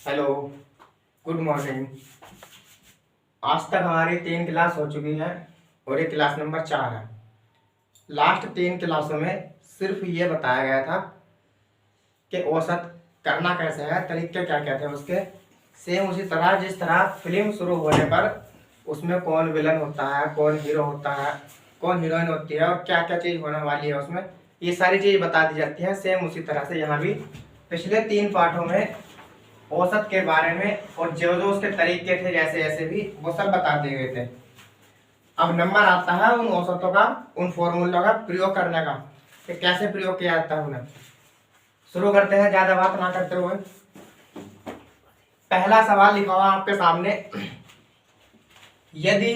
Hello, good morning. आज तक हमारी 3 क्लास हो चुकी है और ये क्लास नंबर 4 है। लास्ट 3 क्लासों में सिर्फ ये बताया गया था कि औसत करना कैसे है, तरीके क्या क्या थे उसके। सेम उसी तरह जिस तरह फिल्म शुरू होने पर उसमें कौन विलन होता है, कौन हीरो होता है, कौन हीरोइन होती है और क्या क्या चीज़ होने वाली है उसमें, ये सारी चीज़ बता दी जाती है। सेम उसी तरह से यहाँ भी पिछले 3 पाठों में औसत के बारे में और जो जो उसके तरीके थे जैसे जैसे भी वो सब बता दिए गए थे। अब नंबर आता है उन औसतों का, उन फॉर्मूलों का प्रयोग करने का कि कैसे प्रयोग किया जाता है उन्हें। शुरू करते हैं ज्यादा बात ना करते हुए। पहला सवाल लिखा हुआ आपके सामने, यदि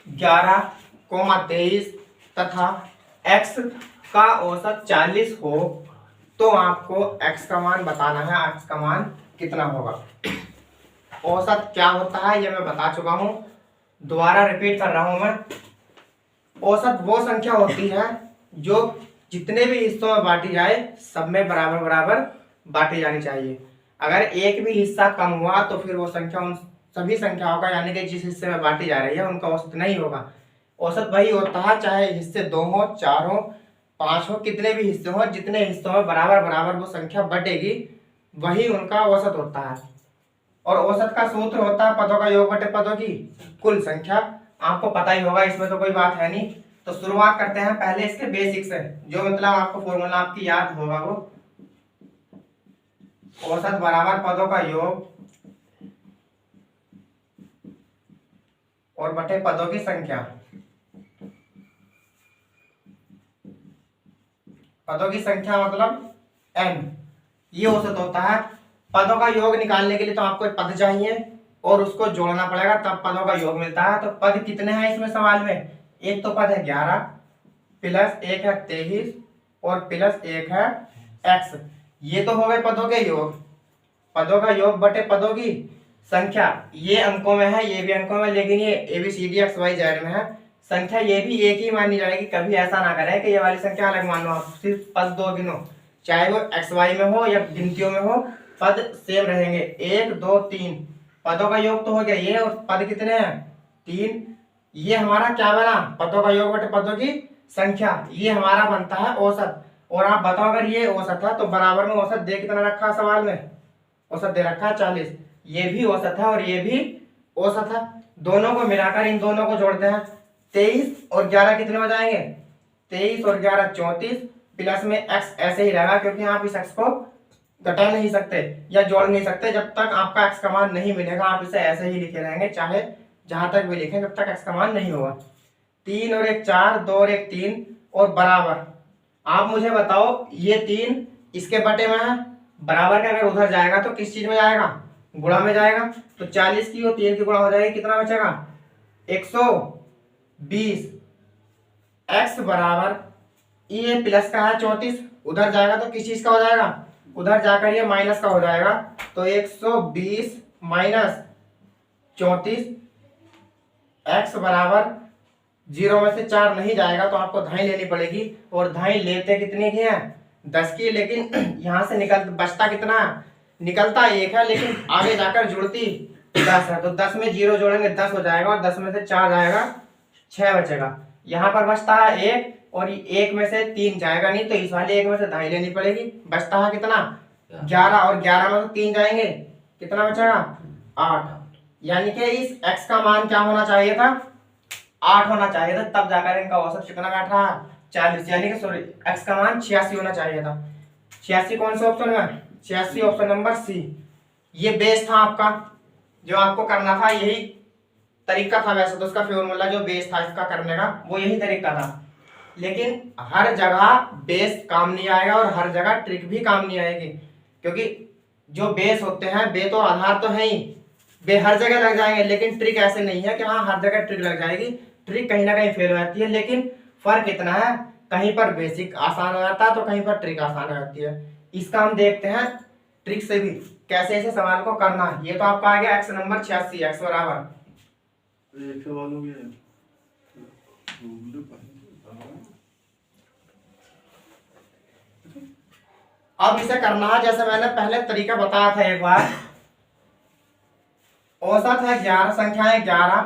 11,23 तथा x का औसत 40 हो तो आपको x का मान बताना है। x का मान कितना होगा। औसत क्या होता है ये मैं बता चुका हूं, दोबारा रिपीट कर रहा हूं मैं। औसत वो संख्या होती है जो जितने भी हिस्सों में बांटी जाए सब में बराबर बराबर बांटी जानी चाहिए। अगर एक भी हिस्सा कम हुआ तो फिर वो संख्या उन सभी संख्याओं का, यानी कि जिस हिस्से में बांटी जा रही है उनका औसत नहीं होगा। औसत वही होता है चाहे हिस्से 2 हो, 4 हो, 5 हो, कितने भी हिस्से हो, जितने हिस्सों में बराबर बराबर वो संख्या बटेगी वही उनका औसत होता है। और औसत का सूत्र होता है पदों का योग बटे पदों की कुल संख्या। आपको पता ही होगा, इसमें तो कोई बात है नहीं। तो शुरुआत करते हैं पहले इसके बेसिक से, जो मतलब आपको फॉर्मूला आपकी याद होगा वो। औसत बराबर पदों का योग और बटे पदों की संख्या। पदों की संख्या मतलब n, ये औसत होता है। पदों का योग निकालने के लिए तो आपको एक पद चाहिए और उसको जोड़ना पड़ेगा तब पदों का योग मिलता है। तो पद कितने हैं इसमें सवाल में? एक तो पद है 11 प्लस 1 है 23 और प्लस 1 है x। ये तो हो गए पदों के योग, पदों का योग बटे पदों की संख्या। ये अंकों में है, ये भी अंकों में, लेकिन ये ABCD XYZ में है। संख्या ये भी एक ही मानी जाएगी। कभी ऐसा ना करें कि ये वाली संख्या अलग मान लो, आप सिर्फ पद 2 गिनो, चाहे वो XY में हो या गिनतियों में हो, पद सेम रहेंगे। 1 2 3 पदों का योग तो हो गया ये, और पद कितने हैं? 3। ये हमारा क्या बना? पदों का योग बटे पदों की संख्या, ये हमारा बनता है औसत। और आप बताओ अगर ये औसत है तो बराबर में औसत दे कितना रखा है सवाल में? औसत दे रखा है 40। ये भी औसत है और ये भी औसत है। दोनों को मिलाकर इन दोनों को जोड़ते हैं। 23 और 11 कितने हो जाएंगे? 23 और 11 34, प्लस में x ऐसे ही रहेगा क्योंकि आप इस x को घटा नहीं सकते या जोड़ नहीं सकते जब तक आपका x का मान नहीं मिलेगा। आप इसे ऐसे ही लिखे रहेंगे, चाहे जहां तक भी लिखें, जब तक x का मान नहीं होगा। 3 और 1 4, 2 और 1 3 और बराबर। आप मुझे बताओ, ये 3 इसके बटे में है, बराबर का अगर उधर जाएगा तो किस चीज में जाएगा? गुणा में जाएगा। तो 40 की और 3 की गुणा हो जाएगी, कितना बचेगा? 120। x बराबर ये प्लस का है 34, उधर जाएगा तो किस चीज का हो जाएगा? उधर जाकर ये माइनस का हो जाएगा। तो 120 माइनस 34, x बराबर 0 में से 4 नहीं जाएगा तो आपको धाई लेनी पड़ेगी। और धाई लेते कितने की है? 10 की। लेकिन यहाँ से निकल बचता कितना? निकलता 1 है, लेकिन आगे जाकर जुड़ती 10 है। तो 10 में 0 जोड़ेंगे 10 हो जाएगा, और 10 में से 4 जाएगा 6 बचेगा। यहाँ पर बचता है 1, और 1 में से 3 जाएगा नहीं, तो इस वाले 1 में से धाई लेनी पड़ेगी। बचता है कितना? 11, और 11 में से 3 जाएंगे, कितना बचेगा? 8। यानी कि इस x का मान क्या होना चाहिए था? 8 होना चाहिए था, तब जाकर इनका औसत कितना बैठ रहा है? 40। यानी कि सॉरी, x का मान 86 होना चाहिए था। 86 कौन से ऑप्शन में? 86 ऑप्शन नंबर सी। ये बेस था आपका, जो आपको करना था, यही तरीका था। वैसे तो उसका फॉर्मूला जो बेस था इसका करने का वो यही तरीका था, लेकिन हर जगह बेस काम नहीं आएगा और हर जगह ट्रिक भी काम नहीं आएगी। क्योंकि जो बेस होते हैं, बे तो आधार तो है ही, वे हर जगह लग जाएंगे, लेकिन ट्रिक ऐसे नहीं है कि हाँ हर जगह ट्रिक लग जाएगी। ट्रिक कहीं ना कहीं फेल हो जाती है, लेकिन फर्क इतना है, कहीं पर बेसिक आसान हो जाता है तो कहीं पर ट्रिक आसान हो जाती है। इसका हम देखते हैं ट्रिक से भी कैसे ऐसे सवाल को करना है। ये तो आपका आ गया x नंबर 86, x बराबर अब इसे करना है जैसे मैंने पहले तरीका बताया था एक बार, औसत है 11 संख्याएं, 11,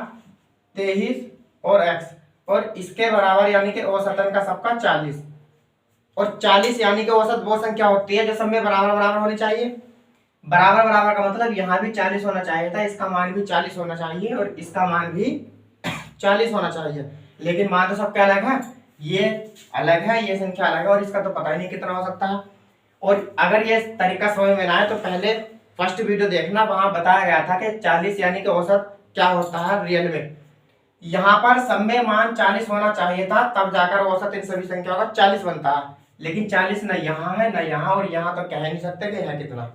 23 और x, और इसके बराबर यानी कि औसतन का सबका 40, और 40 यानी कि औसत वो संख्या होती है जो सब में बराबर बराबर होनी चाहिए। बराबर बराबर का मतलब यहाँ भी 40 होना चाहिए था, इसका मान भी 40 होना चाहिए और इसका मान भी 40 होना चाहिए, लेकिन मान तो सबके अलग है, ये अलग है, ये संख्या अलग है, और इसका तो पता ही नहीं कितना हो सकता है। और अगर ये तरीका समझ में ना आए तो पहले फर्स्ट वीडियो देखना, वहां बताया गया था कि 40 यानी कि औसत क्या होता है रियल में। यहाँ पर सब में मान 40 होना चाहिए था, तब जाकर औसत इन सभी संख्याओं का 40 बनता है, लेकिन 40 न यहाँ है न यहाँ, और यहाँ तो कह नहीं सकते कि है कितना।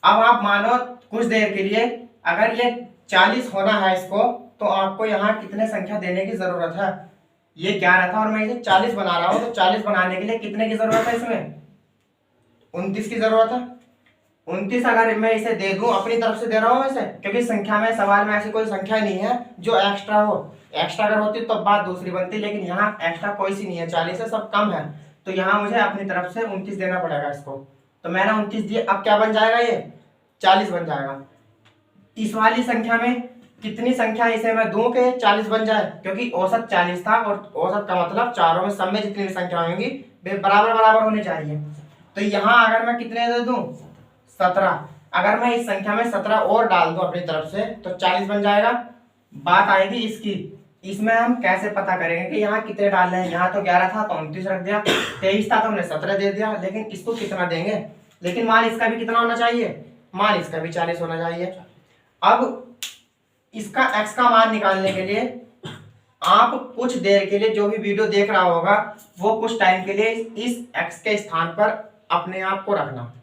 अब आप मानो कुछ देर के लिए अगर ये 40 होना है इसको, तो आपको यहाँ कितने संख्या देने की जरूरत है। ये 11 था और मैं इसे 40 बना रहा हूँ, तो 40 बनाने के लिए कितने की जरूरत है इसमें, 29 की जरूरत है। 29 अगर मैं इसे दे दूं, अपनी तरफ से दे रहा हूं वैसे, क्योंकि संख्या में सवाल में ऐसी कोई संख्या नहीं है जो एक्स्ट्रा हो। एक्स्ट्रा अगर होती तो बात दूसरी बनती, लेकिन यहाँ एक्स्ट्रा कोई सी नहीं है, 40 से सब कम है, तो यहाँ मुझे अपनी तरफ से 29 देना पड़ेगा इसको। तो मैंने 29 दिए, अब क्या बन जाएगा, ये 40 बन जाएगा। इस वाली संख्या में कितनी संख्या इसे मैं दूं कि 40 बन जाए, क्योंकि औसत 40 था, और औसत का मतलब चारों में सब में जितनी भी संख्या होंगी वे बराबर बराबर होनी चाहिए। तो यहाँ अगर मैं कितने दे दूं, 17, अगर मैं इस संख्या में 17 और डाल दूं अपनी तरफ से तो 40 बन जाएगा। बात आएगी इसकी, इसमें हम कैसे पता करेंगे कि यहाँ कितने डालने हैं। यहाँ तो 11 था तो 29 रख दिया, 23 था तो हमने 17 दे दिया, लेकिन इसको कितना देंगे, लेकिन मान इसका भी कितना होना चाहिए, मान इसका भी 40 होना चाहिए। अब इसका x का मान निकालने के लिए आप कुछ देर के लिए जो भी वीडियो देख रहा होगा वो कुछ टाइम के लिए इस x के स्थान पर अपने आप को रखना,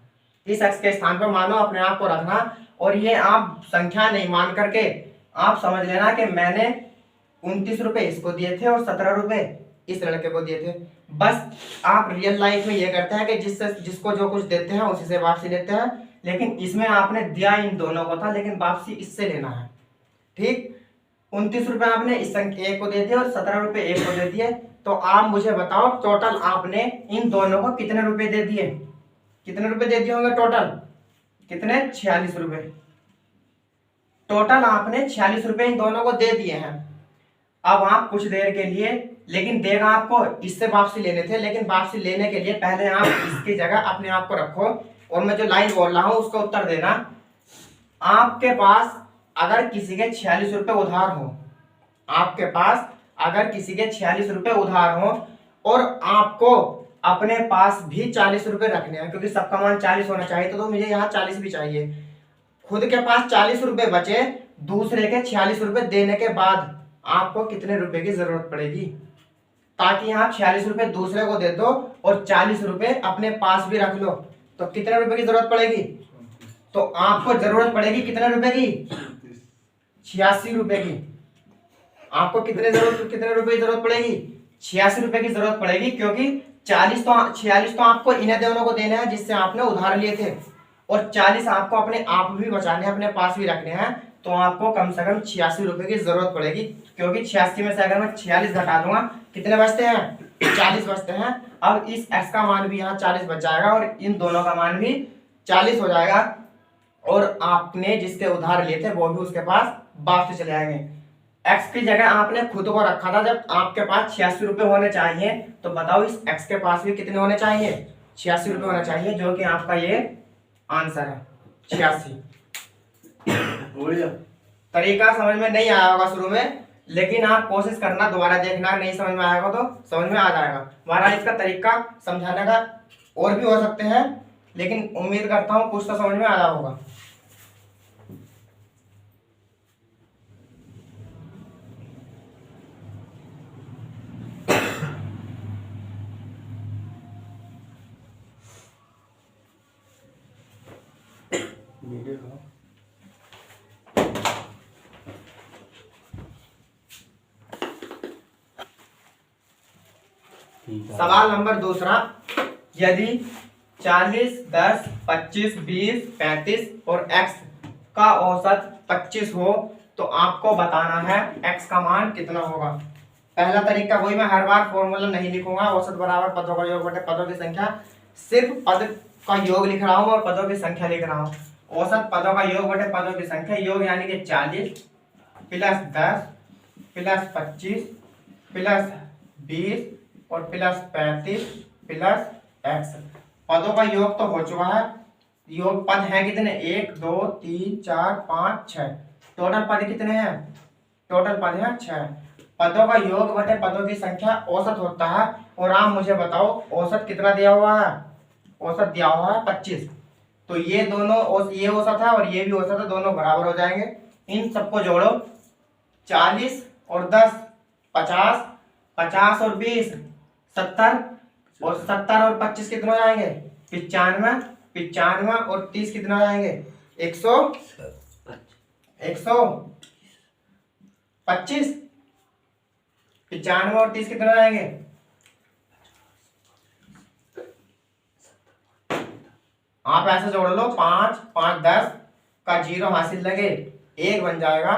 इस x के स्थान पर मानो अपने आप को रखना, और ये आप संख्या नहीं मान करके आप समझ लेना कि मैंने 29 रुपए इसको दिए थे और 17 रुपए इस लड़के को दिए थे। बस आप रियल लाइफ में ये करते हैं कि जिसको जो कुछ देते हैं उसी से वापसी लेते हैं, लेकिन इसमें आपने दिया इन दोनों को था, लेकिन वापसी इससे लेना है। ठीक, 29 रुपए आपने इस संख्या एक को दे दिए और 17 रुपए एक को दे दिए, तो आप मुझे बताओ टोटल आपने इन दोनों को कितने रुपए दे दिए, कितने रुपए दे दिए होंगे टोटल, कितने, 46 रुपए। टोटल आपने 46 रुपए इन दोनों को दे दिए हैं। अब आप कुछ देर के लिए, लेकिन देगा आपको इससे वापसी लेने थे, लेकिन वापसी लेने के लिए पहले आप इसकी जगह अपने आप को रखो, और मैं जो लाइन बोल रहा हूं उसका उत्तर देना। आपके पास अगर किसी के 46 रुपए उधार हो, आपके पास अगर किसी के 46 रुपए उधार हो और आपको अपने पास भी 40 रुपए रखने हैं, क्योंकि सबका मान 40 होना चाहिए, तो मुझे यहाँ 40 भी चाहिए। खुद के पास 40 रुपए बचे, दूसरे के 46 रुपए देने के बाद आपको कितने रुपए की जरूरत पड़ेगी, ताकि आप 46 रुपए दूसरे को दे दो और 40 रुपए अपने पास भी रख लो, तो कितने रुपए की जरूरत पड़ेगी, तो आपको जरूरत पड़ेगी कितने रुपए की, 86 रुपए की। आपको कितने रुपए की जरूरत पड़ेगी, 86 रुपए की जरूरत पड़ेगी, क्योंकि 46 तो आपको इन्हें दोनों को देने हैं जिससे आपने उधार लिए थे, और 40 आपको अपने आप भी बचाने हैं, अपने पास भी रखने हैं, तो आपको कम से कम 86 रुपए की जरूरत पड़ेगी। क्योंकि 86 में से अगर मैं 46 घटा दूंगा कितने बचते हैं, 40 बचते हैं। अब इस x का मान भी यहाँ 40 बच जाएगा और इन दोनों का मान भी 40 हो जाएगा, और आपने जिसके उधार लिए थे वो भी उसके पास वापस चले आएंगे। x की जगह आपने खुद को रखा था, जब आपके पास 86 रुपए होने चाहिए, तो बताओ इस x के पास भी कितने होने चाहिए, 86 रुपए होना चाहिए, जो कि आपका ये आंसर है 86। तरीका समझ में नहीं आया होगा शुरू में, लेकिन आप कोशिश करना, दोबारा देखना, नहीं समझ में आएगा तो समझ में आ जाएगा। हमारा इसका तरीका समझाने का और भी हो सकते हैं, लेकिन उम्मीद करता हूँ कुछ तो समझ में आया होगा। सवाल नंबर दूसरा, यदि 40, 10, 25, 20, 35 और x का औसत 25 हो तो आपको बताना है x का मान कितना होगा। पहला तरीका वही, मैं हर बार फॉर्मूला नहीं लिखूंगा, औसत बराबर पदों का योग बटे पदों की संख्या, सिर्फ पद का योग लिख रहा हूं और पदों की संख्या लिख रहा हूं। औसत पदों का योग बटे पदों की संख्या, योग यानी कि 40 प्लस 10 प्लस 25 प्लस 20 और प्लस 35 प्लस x। पदों का योग तो हो चुका है। योग पद है कितने, 1 2 3 4 5 6, टोटल पद कितने हैं, टोटल पद है 6। पदों का योग बटे पदों की संख्या औसत होता है। और आप मुझे बताओ औसत कितना दिया हुआ है, औसत दिया हुआ है 25। तो ये दोनों ये औसत है और ये भी औसत है, दोनों बराबर हो जाएंगे। इन सबको जोड़ो, 40 और 10 50, 50 और 20 70, और 70 और 25 कितने हो जाएंगे, 95, 95 और 30 कितने हो जाएंगे, 125। 95 और 30 कितने हो जाएंगे, आप ऐसे जोड़ लो, 5 5 10 का 0 हासिल लगे, 1 बन जाएगा,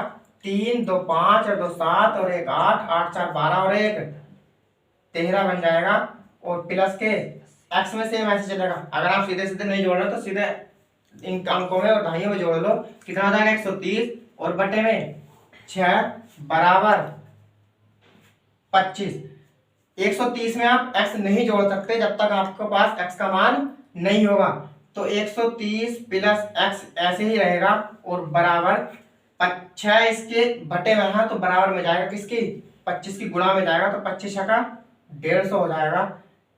3 2 5 और 2 7 और 1 8, 8 4 12 और 1 13 बन जाएगा। और प्लस के एक्स में सेम ऐसे चलेगा। अगर आप सीधे सीधे नहीं जोड़ रहे तो सीधे इन अंकों में और दहाइयों में जोड़ लो, कितना हो जाएगा 130 और बटे में 6 बराबर 25। 130 में आप x नहीं जोड़ सकते जब तक आपके पास x का मान नहीं होगा। तो 130 प्लस x ऐसे ही रहेगा और बराबर 6 इसके बटे में है तो बराबर में जाएगा किसकी, 25 की गुणा में जाएगा, तो 25 का 150 हो जाएगा।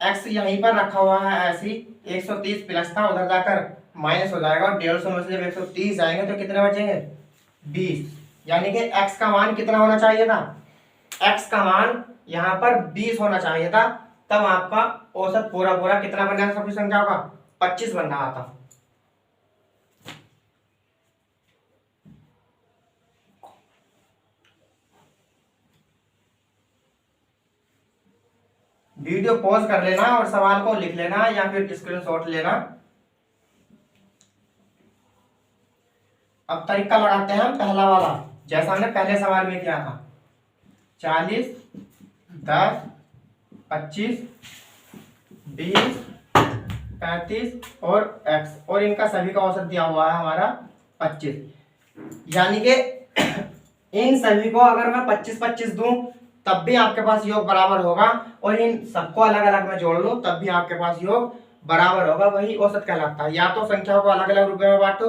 x यहीं पर रखा हुआ है ऐसे ही, 130 प्लस था उधर जाकर माइनस हो जाएगा और 150 में से जब 130 आएंगे तो कितने बचेंगे, 20। यानी कि x का मान कितना होना चाहिए था, x का मान यहाँ पर 20 होना चाहिए था, तब आपका औसत पूरा पूरा कितना बन रहा सभी संख्याओं का, 25 बन रहा था। वीडियो पॉज कर लेना और सवाल को लिख लेना या फिर स्क्रीनशॉट लेना। अब तरीका लगाते हैं हम पहला वाला, जैसा हमने पहले सवाल में किया था। 40 10 25 20 35 और x, और इनका सभी का औसत दिया हुआ है हमारा 25। यानी कि इन सभी को अगर मैं 25 25 दूं तब भी आपके पास योग बराबर होगा, और इन सबको अलग अलग में जोड़ लूं तब भी आपके पास योग बराबर होगा, वही औसत कहलाता है। या तो संख्याओं को अलग अलग रुपए में बांटो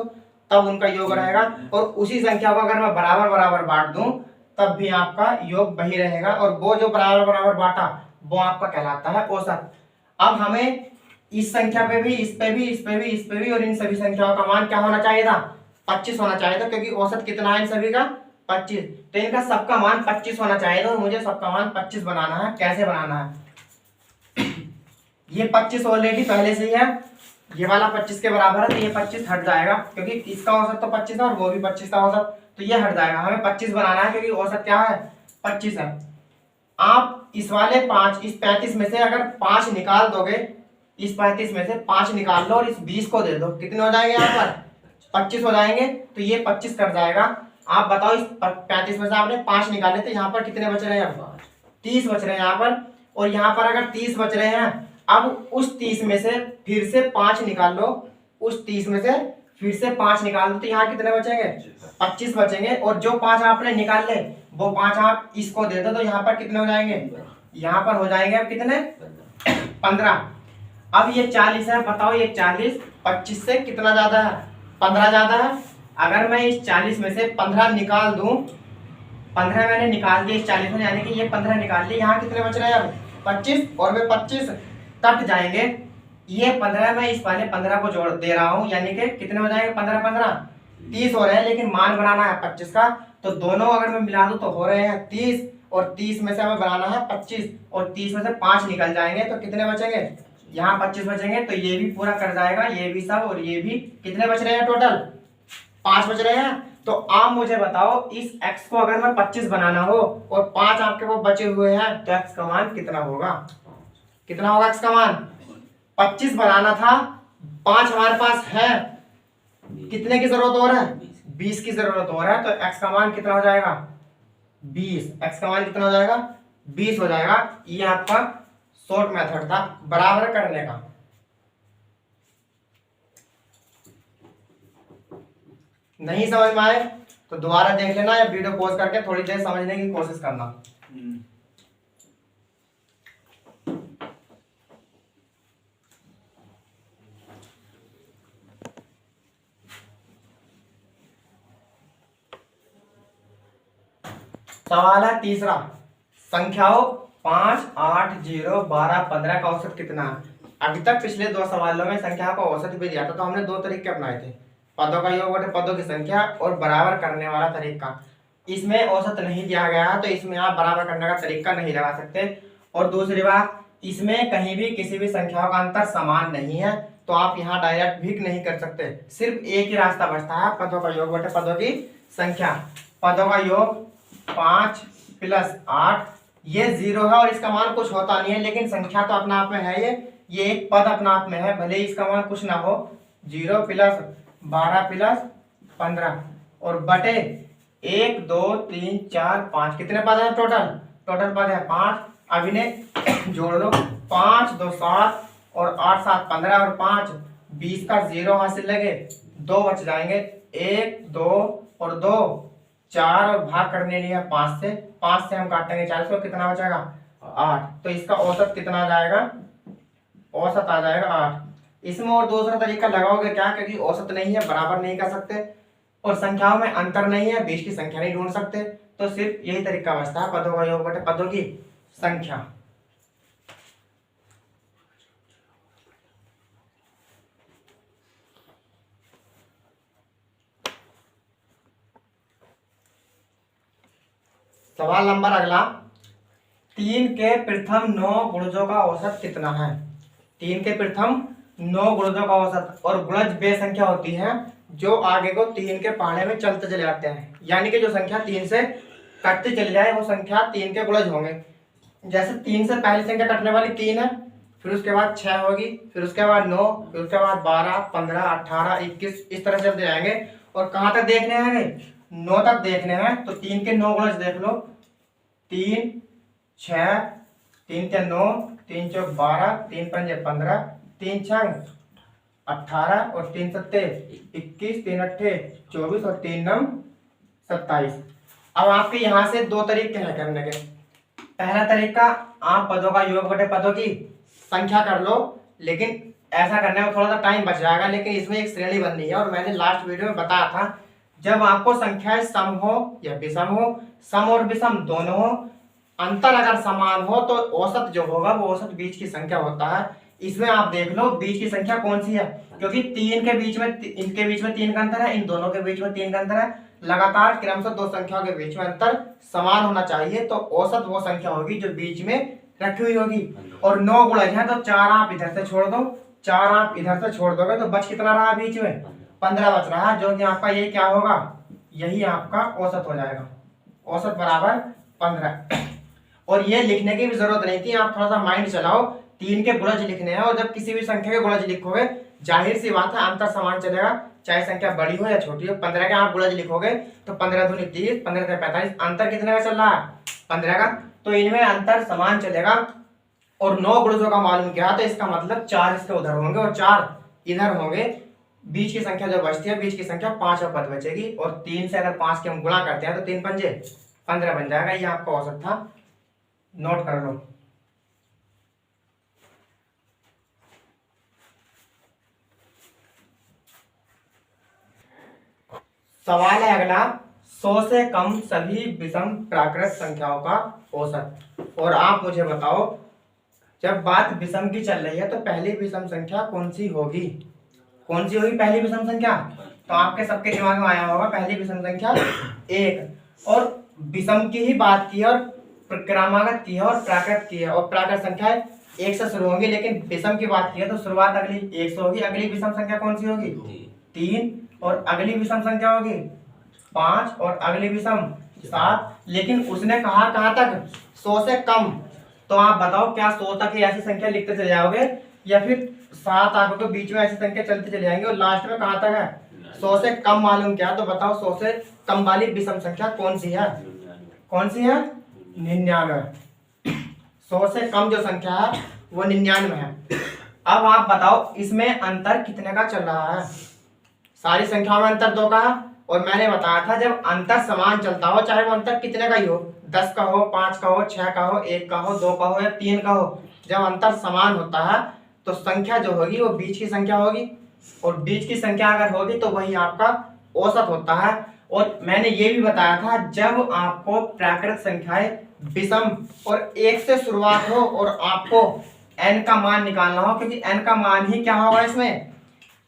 तब उनका योग रहेगा, और उसी संख्या को अगर मैं बराबर बराबर बांट दूं तब भी आपका योग वही रहेगा, और वो जो बराबर बराबर बांटा वो आपका कहलाता है औसत। अब हमें इस संख्या पे भी, इस पे भी, इस पे भी, इस पे भी, और इन सभी संख्याओं का मान क्या होना चाहिए था, 25 होना चाहिए था, क्योंकि औसत कितना है इन सभी का, 25। तो इनका सबका मान 25 होना चाहिए था, और मुझे सबका मान 25 बनाना है। कैसे बनाना है, ये 25 ऑलरेडी पहले से ही है, ये वाला 25 के बराबर है, तो ये 25 हट जाएगा, क्योंकि इसका औसत तो 25 है और वो भी 25 का औसत, तो ये हट जाएगा। हमें 25 बनाना है क्योंकि औसत क्या है, 25 है। आप इस वाले 5, इस 35 में से अगर 5 निकाल दोगे, इस 35 में से 5 निकाल लो और इस 20 को दे दो, कितने हो जाएंगे यहाँ पर, 25 हो जाएंगे। तो ये 25 कट जाएगा। आप बताओ इस 35 में से आपने 5 निकाले तो यहाँ पर कितने बच रहे हैं, 30 बच रहे हैं यहाँ पर, और यहाँ पर अगर 30 बच रहे हैं, अब उस 30 में से फिर से 5 निकाल लो, उस 30 में से फिर से 5 निकाल दो, तो यहाँ कितने बचेंगे, 25 बचेंगे। और जो 5 आपने निकाल ले वो 5 आप इसको दे दो, तो यहाँ पर कितने हो जाएंगे, यहाँ पर हो जाएंगे अब कितने, 15। अब ये 40 है, बताओ ये 40 25 से कितना ज्यादा है, 15 ज्यादा है। अगर मैं इस 40 में से 15 निकाल दूं, 15 मैंने निकाल दिए इस 40 में, यानी कि ये 15 निकाल लिए, यहाँ कितने बच रहे हैं अब 25, और वे 25 कट जाएंगे। ये 15 मैं इस वाले 15 को जोड़ दे रहा हूँ, यानी कि कितने हो जाएंगे, 15 15 30 हो रहे हैं, लेकिन मान बनाना है 25 का, तो दोनों अगर मैं मिला दूं तो हो रहे हैं 30, और 30 में से हमें बनाना है 25, और 30 में से 5 निकल जाएंगे तो कितने बचेंगे, यहाँ 25 बचेंगे। तो ये भी पूरा कर जाएगा, ये भी सब, और ये भी, कितने बच रहे हैं टोटल, 5 बच रहे हैं। तो आप मुझे बताओ इस x को अगर मैं 25 बनाना हो और 5 आपके वो बचे हुए हैं, तो x का मान कितना होगा, कितना होगा x का मान, 25 बनाना था, 5 हमारे पास है, कितने की जरूरत और है, 20 की जरूरत और है, तो x का मान कितना हो जाएगा, 20। x का मान कितना हो जाएगा, 20 हो जाएगा। ये आपका शॉर्ट मेथड था बराबर करने का। नहीं समझ में आए तो दोबारा देख लेना या वीडियो पॉज करके थोड़ी देर समझने की कोशिश करना। सवाल है तीसरा, संख्याओं 5, 8, 0, 12, 15 का औसत कितना है। अभी तक पिछले दो सवालों में संख्या का औसत भी दिया था, तो हमने दो तरीके अपनाए थे, पदों का योग बटे पदों की संख्या और बराबर करने वाला तरीका। इसमें औसत नहीं दिया गया है तो इसमें आप बराबर करने का तरीका नहीं लगा सकते। और दूसरी बात, इसमें कहीं भी किसी भी संख्याओं का अंतर समान नहीं है, तो आप यहाँ डायरेक्ट भी नहीं कर सकते। सिर्फ एक ही रास्ता बचता है, पदों का योग बटे पदों की संख्या। पदों का योग 5 + 8 ये 0 है और इसका मान कुछ होता नहीं है, लेकिन संख्या तो अपना आप में है, ये एक पद अपना आप में है, भले ही इसका मान कुछ ना हो। 0 + 12 + 15 और बटे 1, 2, 3, 4, 5 कितने पद है टोटल पद है 5। अब इन्हें जोड़ लो, 5, 2, 7 और 8, 7, 15 और 5 20 का 0 हासिल लगे, 2 बच जाएंगे, 1, 2 और 2 4 और भाग करने लिए 5 से हम काटेंगे 40 को, कितना बचेगा 8। तो इसका औसत कितना आ जाएगा, औसत आ जाएगा 8। इसमें और दूसरा तरीका लगाओगे क्या, क्योंकि औसत नहीं है बराबर नहीं कर सकते और संख्याओं में अंतर नहीं है, 20 की संख्या नहीं ढूंढ सकते, तो सिर्फ यही तरीका बचता है, पदों का योग बटे पदों की संख्या। सवाल नंबर अगला, 3 के प्रथम 9 गुणजों का औसत कितना है। 3 के प्रथम 9 गुणजों का औसत, और गुणज वे संख्या होती है जो आगे को 3 के पहाड़े में चलते चले जाते हैं, यानी कि जो संख्या 3 से कटते चले जाए वो संख्या 3 के गुणज होंगे। जैसे 3 से पहली संख्या कटने वाली 3 है, फिर उसके बाद 6 होगी, फिर उसके बाद 9, फिर उसके बाद 12, 15, 18, 21 इस तरह चलते जाएंगे। और कहाँ तक देखने हैं, 9 तक देखने हैं, तो 3 के 9 गुणज देख लो, 3, 6, 3 × 9, 3 × 4 12, 3 × 5 15, 3 × 6 18 और 3 × 7 21, 3 × 8 24 और 3 × 9 27। अब आपके यहाँ से दो तरीके हैं करने के। पहला तरीका, आप पदों का योग बटे पदों की संख्या कर लो, लेकिन ऐसा करने में थोड़ा सा टाइम बच जाएगा, लेकिन इसमें एक श्रेणी बननी है और मैंने लास्ट वीडियो में बताया था, जब आपको संख्याएं सम हो या विषम हो, सम और विषम दोनों हो, अंतर अगर समान हो तो औसत जो होगा वो औसत बीच की संख्या होता है। इसमें आप देख लो बीच की संख्या कौन सी है, क्योंकि 3 के बीच में, इनके बीच में 3 का अंतर है, इन दोनों के बीच में 3 का अंतर है, लगातार क्रमशः दो संख्याओं के बीच में अंतर समान होना चाहिए, तो औसत वो संख्या होगी जो बीच में रखी हुई होगी। और 9 गुणज है तो 4 आप इधर से छोड़ दो, 4 आप इधर से छोड़ दोगे तो बच कितना रहा बीच में, 15 बच रहा है, जो कि आपका ये क्या होगा, यही आपका औसत हो जाएगा, औसत बराबर 15। और ये लिखने की भी जरूरत नहीं थी, आप थोड़ा सा माइंड चलाओ, 3 के गुणज लिखने हैं और जब किसी भी संख्या के गुणज लिखोगे जाहिर सी बात है अंतर समान चलेगा, चाहे संख्या बड़ी हो या छोटी हो। 15 के आप गुणज लिखोगे तो 15 दूनी 30, 15 से 45, अंतर कितने का चल रहा है 15 का, तो इनमें अंतर समान चलेगा। और 9 गुणजों का मालूम किया तो इसका मतलब 4 इसके उधर होंगे और 4 इधर होंगे, बीच की संख्या जो बचती है, बीच की संख्या 5 पद बचेगी, और 3 से अगर 5 के हम गुणा करते हैं तो 3 पंजे 15 बन जाएगा। ये आपका औसत था, नोट कर लो। सवाल है अगला, 100 से कम सभी विषम प्राकृत संख्याओं का औसत। और आप मुझे बताओ, जब बात विषम की चल रही है तो पहली विषम संख्या कौन सी होगी, कौन सी होगी पहली विषम संख्या, तो आपके सबके दिमाग में आया होगा पहली विषम संख्या 1। और विषम की ही बात की है और क्रमागत की है और प्राकृत की है, और प्राकृत संख्या 1 से शुरू होंगी, लेकिन विषम की बात की है तो शुरुआत अगली 1 से होगी। अगली विषम संख्या कौन सी होगी 3, और अगली विषम संख्या होगी 5, और अगली विषम 7। लेकिन उसने कहा कहाँ तक, 100 से कम, तो आप बताओ क्या 100 तक ही ऐसी संख्या लिखते चले जाओगे या फिर 7 आंकों के बीच में ऐसी संख्या चलते चले जाएंगे और लास्ट में कहाँ तक है 100 से कम मालूम क्या, तो बताओ 100 से कम वाली विषम संख्या कौन सी है, कौन सी है 99। 100 से कम जो संख्या है वो 99 है। अब आप बताओ इसमें अंतर कितने का चल रहा है, सारी संख्याओं में अंतर 2 का है और मैंने बताया था जब अंतर समान चलता हो, चाहे वो अंतर कितने का ही हो, 10 का हो, 5 का हो, 6 का हो, 1 का हो, 2 का हो या 3 का हो, जब अंतर समान होता है तो संख्या जो होगी वो बीच की संख्या होगी, और बीच की संख्या अगर होगी तो वही आपका औसत होता है। और मैंने ये भी बताया था जब आपको प्राकृत संख्याएं विषम और 1 से शुरुआत हो और आपको n का मान निकालना हो, क्योंकि n का मान ही क्या होगा इसमें,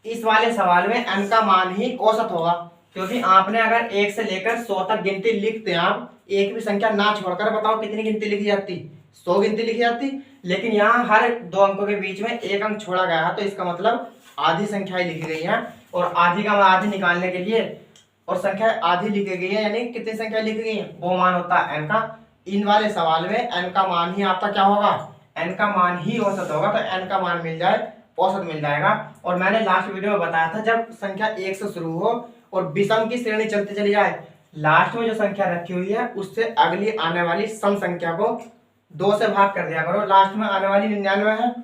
इस वाले सवाल में n का मान ही औसत होगा, क्योंकि आपने अगर 1 से लेकर 100 तक गिनती लिखते हैं, आप एक भी संख्या ना छोड़कर बताओ कितनी गिनती लिखी जाती, 100 गिनती लिखी जाती। लेकिन यहाँ हर दो अंकों के बीच में एक अंक छोड़ा गया है, तो इसका मतलब आधी संख्याएं लिखी गई हैं, और आधी का मान आधी निकालने के लिए और संख्या आधी लिखी गई है, यानी कितनी संख्या लिखी गई है, वो मान होता है n का। इन वाले सवाल में n का मान ही आपका क्या होगा, n का मान ही औसत होगा, तो n का मान मिल जाए, औसत मिल जाएगा। और मैंने लास्ट वीडियो में बताया था जब संख्या 1 से शुरू हो और विषम की श्रेणी चलती चली जाए, लास्ट में जो संख्या रखी हुई है उससे अगली आने वाली सम संख्या को 2 से भाग कर दिया करो। लास्ट में आने वाली 99 है,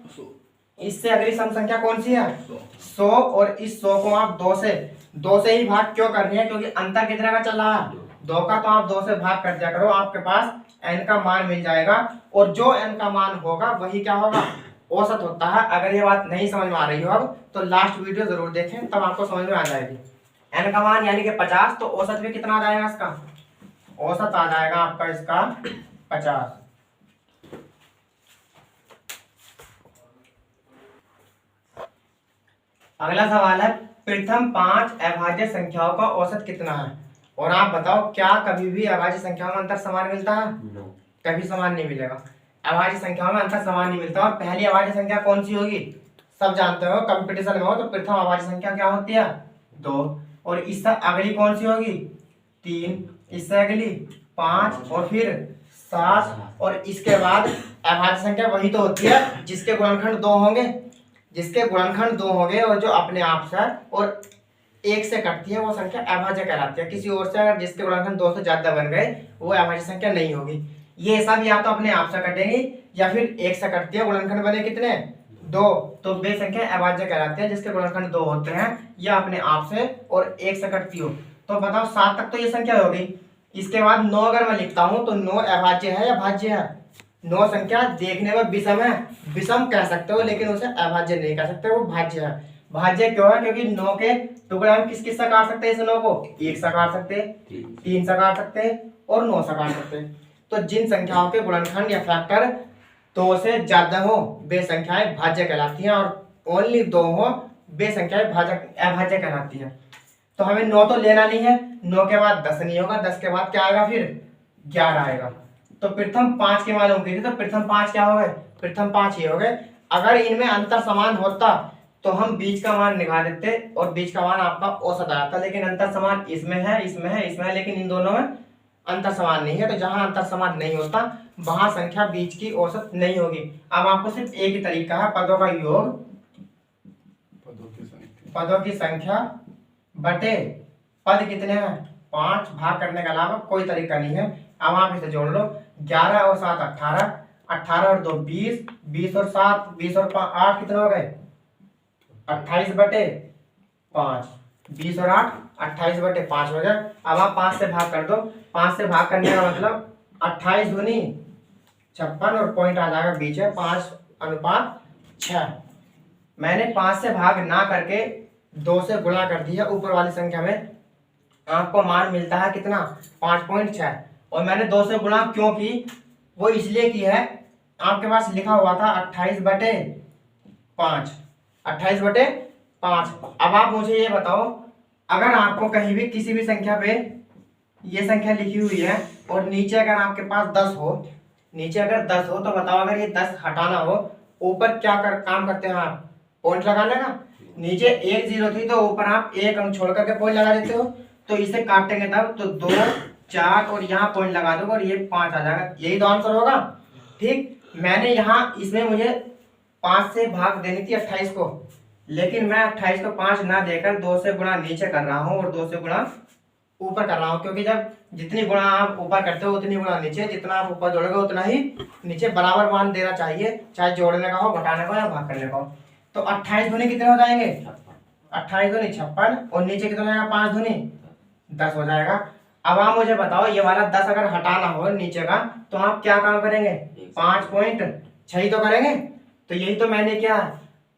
इससे अगली सम संख्या कौन सी है, 100, और इस 100 को आप 2 से ही भाग क्यों कर रही है, क्योंकि अंतर कितने का चल रहा है, 2 का, तो आप 2 से भाग कर दिया करो, आपके पास n का मान मिल जाएगा, और जो n का मान होगा वही क्या होगा, औसत होता है। अगर ये बात नहीं समझ में आ रही हो अब तो लास्ट वीडियो जरूर देखें, तब आपको समझ में आ जाएगी। n का मान यानी कि 50, तो औसत भी कितना आ जाएगा इसका, औसत आ जाएगा आपका इसका 50। अगला सवाल है प्रथम 5 अभाज्य संख्याओं का औसत कितना है, और आप बताओ क्या कभी भी अभाज्य संख्याओं में अंतर समान मिलता है, कभी समान नहीं मिलेगा, अभाज्य संख्याओं में अंतर समान नहीं मिलता। और पहली अभाज्य संख्या कौन सी होगी, सब जानते हो, कंपटीशन में हो तो प्रथम अभाज्य संख्या क्या होती है, 2, और इससे अगली कौन सी होगी, 3, इससे अगली 5, और फिर 7, और इसके बाद अभाज्य संख्या वही तो होती है जिसके गुणनखंड 2 होंगे, जिसके गुणनखंड 2 होंगे और जो अपने आप से और 1 से कटती है वो संख्या अभाज्य कहलाती है। किसी और से अगर जिसके गुणनखंड 2 से ज्यादा बन गए वो अभाज्य संख्या नहीं होगी। ये सब या तो अपने आप से कटेंगी या फिर 1 से कटती है, गुणनखंड बने कितने, 2, तो वे संख्या अभाज्य कहलाती है जिसके गुणनखंड 2 होते हैं या अपने आप से और 1 से कटती हो। तो बताओ 7 तक तो ये संख्या हो गई, इसके बाद 9 अगर मैं लिखता हूं तो 9 अभाज्य है या भाज्य है, 9 संख्या देखने में विषम है, विषम कह सकते हो, लेकिन उसे अभाज्य नहीं कह सकते, वो भाज्य है। भाज्य क्यों है, क्योंकि 9 के टुकड़े हम किस किस से काट सकते हैं, इस 9 को 1 से काट सकते हैं, 3 से काट सकते हैं और 9 से काट सकते हैं। तो जिन संख्याओं के गुणनखंड या फैक्टर 2 से ज्यादा हो वे संख्याएं भाज्य कहलाती हैं, और ओनली 2 हो वे संख्याएं अभाज्य कहलाती हैं। तो हमें 9 तो लेना नहीं है, 9 के बाद 10 नहीं होगा, 10 के बाद क्या आएगा, फिर 11 आएगा। तो प्रथम 5 के मालूम कीजिए, तो प्रथम 5 क्या हो गए, प्रथम 5 ये हो गए। अगर इनमें अंतर समान होता तो हम बीच का मान निकाल देते और बीच का मान आपका औसत आया था, लेकिन अंतर समान इसमें है, इसमें है, इसमें है, लेकिन इन दोनों में अंतर समान नहीं है। तो जहां अंतर समान नहीं होता वहां संख्या बीच की औसत नहीं होगी। अब आपको सिर्फ एक ही तरीका है, पदों का योग, पदों की संख्या बटे पद कितने हैं 5, भाग करने के अलावा कोई तरीका नहीं है। अब आप इसे जोड़ लो, 11 और 7 18, 18 और 2 20, 20 और 7 20 और 8 कितने हो गए 28 बटे 5, 20 और 8 28 बटे 5 हो गया। अब आप 5 से भाग कर दो, 5 से भाग करने का मतलब 28 दूनी 56 और पॉइंट आ जाएगा बीच है 5:6। मैंने 5 से भाग ना करके 2 से गुणा कर दिया, ऊपर वाली संख्या में आपको मान मिलता है कितना 5.6, और मैंने 2 से गुणा क्यों की, वो इसलिए की है, आपके पास लिखा हुआ था 28 बटे 5, 28 बटे 5। अब आप मुझे ये बताओ, अगर आपको कहीं भी किसी भी संख्या पे ये संख्या लिखी हुई है और नीचे अगर आपके पास 10 हो, नीचे अगर 10 हो तो बताओ अगर ये 10 हटाना हो, ऊपर क्या काम करते हैं आप, पॉइंट लगाने का। नीचे 1 0 थी तो ऊपर आप 1 अंक छोड़ करके पॉइंट लगा देते हो, तो इसे काटेंगे तब तो 2 4 और यहाँ पॉइंट लगा दो और ये 5 आ जाएगा, यही तो आंसर होगा। ठीक, मैंने यहाँ इसमें मुझे 5 से भाग देनी थी 28 को, लेकिन मैं 28 को 5 ना देकर 2 से गुणा नीचे कर रहा हूँ और 2 से गुणा ऊपर कर रहा हूँ, क्योंकि जब जितनी गुणा आप ऊपर करते हो उतनी गुणा नीचे, जितना आप ऊपर जोड़ोगे उतना ही नीचे, बराबर मान देना चाहिए, चाहे जोड़ने का हो, घटाने का हो या भाग करने का हो। तो 28 दूनी कितने हो जाएंगे, 28 दूनी 56, और नीचे कितना आएगा 5 दूनी 10 हो जाएगा। अब आप मुझे बताओ ये वाला 10 अगर हटाना हो नीचे का तो आप क्या काम करेंगे? 5.6 तो करेंगे। तो यही तो मैंने किया,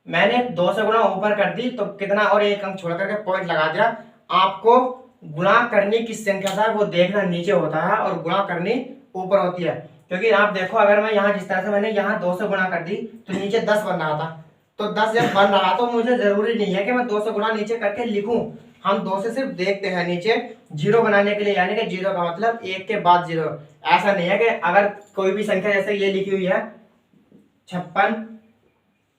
मैंने 2 से गुणा ऊपर कर दी तो कितना, और एक अंक छोड़ करके पॉइंट लगा दिया। आपको गुणा करनी किस संख्या से वो देखना नीचे होता है और गुणा करनी ऊपर होती है। क्योंकि आप देखो अगर मैं यहाँ जिस तरह से मैंने यहाँ 2 से गुणा कर दी तो नीचे 10 बन रहा था, तो 10 जब बन रहा तो मुझे जरूरी नहीं है कि मैं 2 से गुणा नीचे करके लिखूं। हम 2 से सिर्फ देखते हैं नीचे जीरो बनाने के लिए, यानी कि जीरो का मतलब एक के बाद जीरो। ऐसा नहीं है कि अगर कोई भी संख्या जैसे ये लिखी हुई है 56,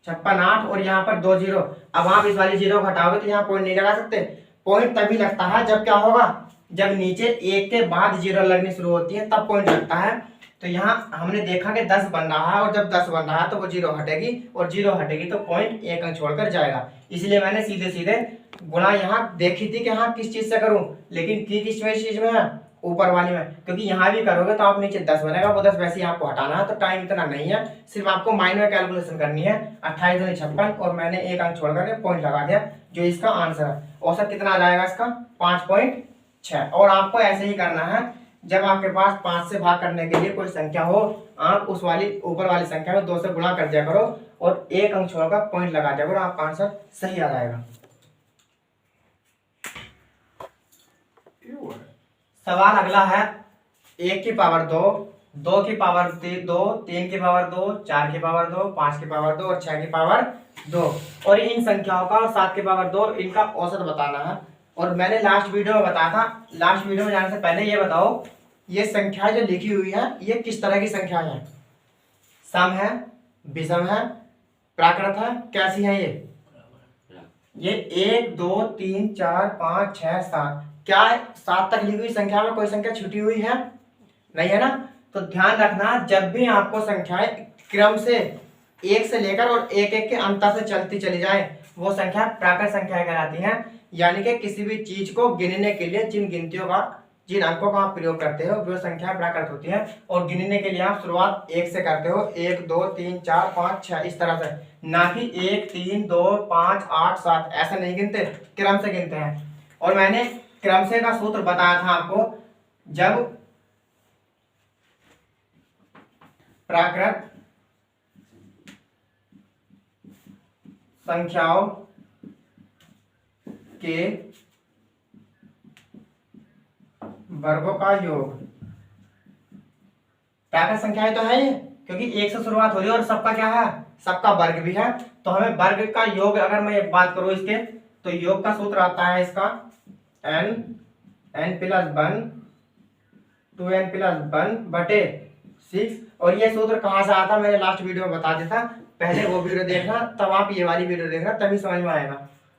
8 और यहाँ पर 2 जीरो, अब आप इस वाली जीरो को हटाओगे तो यहाँ पॉइंट नहीं लगा सकते। पॉइंट तभी लगता है जब क्या होगा, जब नीचे एक के बाद जीरो लगनी शुरू होती है तब पॉइंट लगता है। तो यहाँ हमने देखा कि 10 बन रहा है और जब 10 बन रहा है तो वो जीरो हटेगी और जीरो हटेगी तो पॉइंट एक अंक छोड़कर जाएगा। इसलिए मैंने सीधे सीधे गुणा यहाँ देखी थी कि हाँ किस चीज से करूं, लेकिन की किस चीज में है, ऊपर वाली में। क्योंकि यहाँ भी करोगे तो आप नीचे 10 बनेगा, वो 10 वैसे ही आपको हटाना है तो टाइम इतना नहीं है, सिर्फ आपको माइंड में कैलकुलेशन करनी है। 28 दूनी 56 और मैंने एक अंक छोड़ करके पॉइंट लगा दिया, जो इसका आंसर है। औसत कितना आ जाएगा इसका? 5.6। और आपको ऐसे ही करना है, जब आपके पास 5 से भाग करने के लिए कोई संख्या हो, आप उस वाली ऊपर वाली संख्या में 2 से गुणा कर दिया करो और एक अंक छोड़कर पॉइंट लगा दिया करो, आपका आंसर सही आ जाएगा। सवाल अगला है 1 की पावर 2, 2 की पावर 2, 3 की पावर 2, 4 की पावर 2, 5 की पावर 2 और 6 की पावर 2, और इन संख्याओं का और 7 की पावर 2 इनका औसत बताना है। और मैंने लास्ट वीडियो में बताया था, लास्ट वीडियो में जाने से पहले ये बताओ ये संख्या जो लिखी हुई है ये किस तरह की संख्या है? सम है, विषम है, प्राकृत है, कैसी है ये 1 2 3 4 5 6 7, क्या 7 तक लिखी हुई संख्या में कोई संख्या छुटी हुई है? नहीं है ना। तो ध्यान रखना जब भी आपको संख्याएं क्रम से 1 से लेकर और 1 1 के अंतर से चलती चली जाए वो संख्या प्राकृत संख्या कहलाती है। यानी कि किसी भी चीज को गिनने के लिए जिन अंकों का आप प्रयोग करते हो वो संख्या प्राकृत होती है। और गिनने के लिए आप शुरुआत 1 से करते हो, 1 2 3 4 5 6 इस तरह से, ना कि 1 3 2 5 8 7 ऐसा नहीं गिनते, क्रम से गिनते हैं। और मैंने क्रम से का सूत्र बताया था आपको, जब प्राकृत संख्याओं के वर्गों का योग, प्राकृत संख्याएं तो है ये, क्योंकि 1 से शुरुआत हो रही है और सबका क्या है, सबका वर्ग भी है। तो हमें वर्ग का योग, अगर मैं एक बात करूं इसके, तो योग का सूत्र आता है इसका n प्लस 1 2n प्लस 1 बटे 6। और ये सूत्र कहाँ से आता है मैंने लास्ट वीडियो में बता दिया था, पहले वो वीडियो देखना तब आप ये वाली वीडियो देखना तभी समझ में आएगा।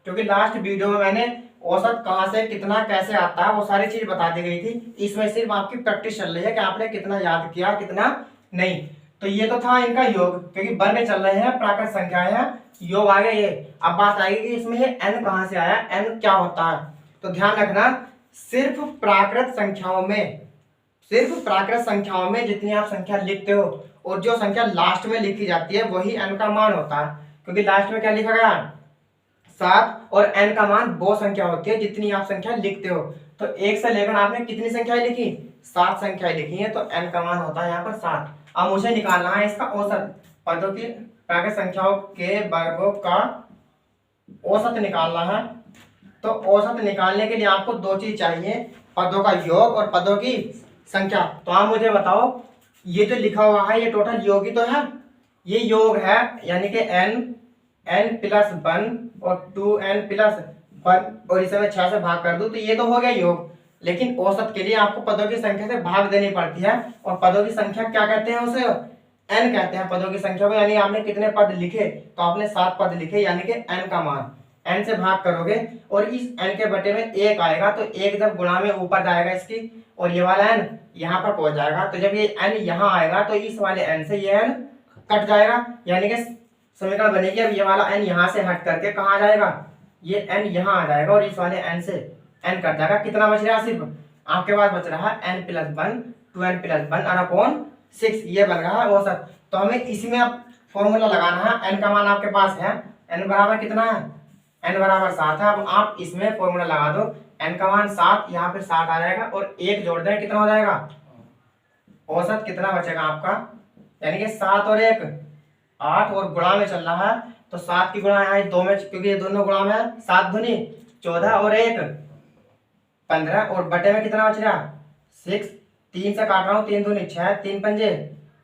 क्योंकि लास्ट वीडियो में मैंने औसत कहाँ से कितना कैसे आता है वो सारी चीज बता दी गई थी। इसमें सिर्फ आपकी प्रैक्टिस चल रही है कि आपने कितना याद किया कितना नहीं। तो ये तो था इनका योग, क्योंकि वर्ग चल रहे हैं, प्राकृत संख्याएं हैं, योग आ गया ये। अब बात आएगी कि इसमें ये n कहाँ से आया, n क्या होता है। तो ध्यान रखना सिर्फ प्राकृत संख्याओं में जितनी आप संख्या लिखते हो और जो संख्या लास्ट में लिखी जाती है वही n का मान होता है। क्योंकि लास्ट में क्या लिखा गया 7 और n का मान वो संख्या होती है जितनी आप संख्या लिखते हो। तो 1 से लेकर आपने कितनी संख्याएं लिखी, 7 संख्याएं लिखी है, तो n का मान होता है यहाँ पर 7। अब मुझे निकालना है इसका औसत, पदों की प्राकृत संख्याओं के वर्गों का औसत निकालना है। तो औसत निकालने के लिए आपको 2 चीज चाहिए, पदों का योग और पदों की संख्या। तो आप मुझे बताओ ये जो लिखा हुआ है ये टोटल योग ही तो है, ये योग है, यानी कि n प्लस 1 और 2n प्लस 1 और इसे मैं 6 से भाग कर दूं तो ये तो हो गया योग। लेकिन औसत के लिए आपको पदों की संख्या से भाग देनी पड़ती है, और पदों की संख्या क्या कहते हैं, उसे n कहते हैं पदों की संख्या को। यानी आपने कितने पद लिखे, तो आपने 7 पद लिखे, यानी कि n का मान n से भाग करोगे और इस n के बटे में 1 आएगा, तो 1 जब गुणा में ऊपर जाएगा इसकी और ये वाला n यहाँ पर पहुंच जाएगा, तो जब ये n यहाँ आएगा तो इस वाले n से ये n कट जाएगा, यानी कि समीकरण बनेगी। अब ये वाला n यहाँ से हट करके कहाँ जाएगा, ये n यहाँ आ जाएगा और इस वाले n से n कट जाएगा। कितना बच रहा है, सिर्फ आपके पास बच रहा है n प्लस 1 2n प्लस 1 और अपॉन 6, ये बन रहा है औसत। तो हमें इसी में अब फॉर्मूला लगाना है, n का मान आपके पास है, n बराबर कितना है, n बराबर 7 है। अब आप इसमें फॉर्मूला लगा दो, n का मान 7, यहाँ पे 7 आ जाएगा और 1 जोड़ दें, कितना हो जाएगा, औसत कितना बचेगा आपका, यानी कि 7 और 1 8, और गुणा में चल रहा है तो 7 की गुणा यहाँ 2 में, क्योंकि ये दोनों गुणा में है, 7 दूनी 14 और 1 15, और बटे में कितना बच रहा 6, 3 से काट रहा हूँ, 3 दूनी 6, 3 पंजे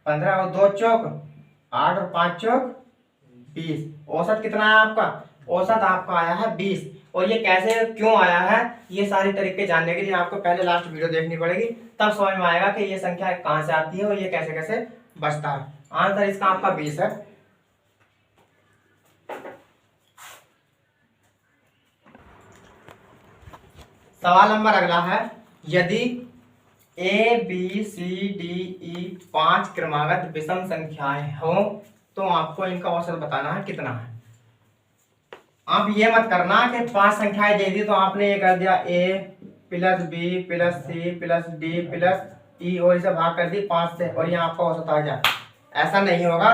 15 और 2 चौक 8 और 5 चौक 20। औसत कितना है आपका, औसत आपका आया है 20। और ये कैसे क्यों आया है, ये सारी तरीके जानने के लिए आपको पहले लास्ट वीडियो देखनी पड़ेगी, तब समझ में आएगा कि ये संख्या कहाँ से आती है और ये कैसे कैसे बचता है। आंसर इसका आपका 20 है। सवाल नंबर अगला है, यदि A B C D E 5 क्रमागत विषम संख्याएं हो तो आपको इनका औसत बताना है कितना है। आप ये मत करना कि 5 संख्याएं दे दी तो आपने ये कर दिया a plus B plus C plus D plus E और इसे भाग कर दी 5 से और ये आपका औसत आ गया। ऐसा नहीं होगा।